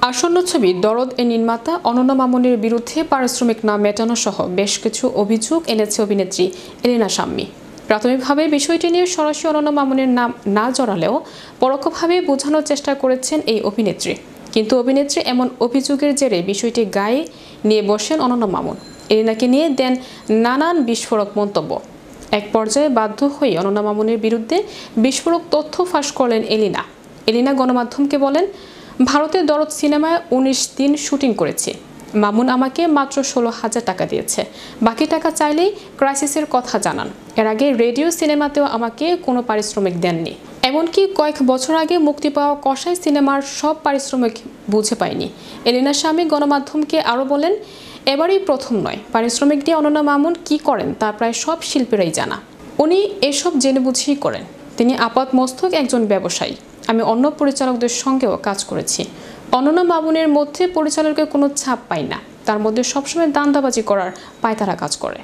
আসন্ন ছবি দরদ এর নির্মাতা অনন্যা মামুনের বিরুদ্ধে পারিশ্রমিক না মেটানো সহ বেশ কিছু অভিযোগ এনেছে অভিনেত্রী এলিনা শাম্মী। প্রাথমিকভাবে বিষয়টি নিয়ে সরাসরি অনন্যা মামুনের নাম না জড়ালেও পরোক্ষভাবে বোঝানোর চেষ্টা করেছেন এই অভিনেত্রী। কিন্তু অভিনেত্রী এমন অভিযোগের জেরে বিষয়টি গায়ে নিয়ে বসেন অনন্যা মামুন। এলিনাকে নিয়ে দেন নানান বিস্ফোরক মন্তব্য। এক পর্যায়ে বাধ্য হয়ে অনন্যা মামুনের বিরুদ্ধে বিস্ফোরক তথ্য ফাঁস করলেন এলিনা। এলিনা গণমাধ্যমকে বলেন, ভারতের দরদ সিনেমায় ১৯ দিন শুটিং করেছি। মামুন আমাকে মাত্র ১৬,০০০ টাকা দিয়েছে, বাকি টাকা চাইলেই ক্রাইসিসের কথা জানান। এর আগে রেডিও সিনেমাতেও আমাকে কোনো পারিশ্রমিক দেননি। এমনকি কয়েক বছর আগে মুক্তি পাওয়া কসাই সিনেমার সব পারিশ্রমিক বুঝে পাইনি। এলিনা শাম্মী গণমাধ্যমকে আরও বলেন, এবারই প্রথম নয়, পারিশ্রমিক দিয়ে অনন্যা মামুন কি করেন তা প্রায় সব শিল্পীরাই জানা। উনি এসব জেনে বুঝেই করেন। তিনি আপাতমস্তক একজন ব্যবসায়ী। আমি অন্য পরিচালকদের সঙ্গেও কাজ করেছি। অনন্যা মামুনের মধ্যে পরিচালকের কোনো ছাপ পাই না। তার মধ্যে সবসময় দান্দাবাজি করার পায়তারা কাজ করে।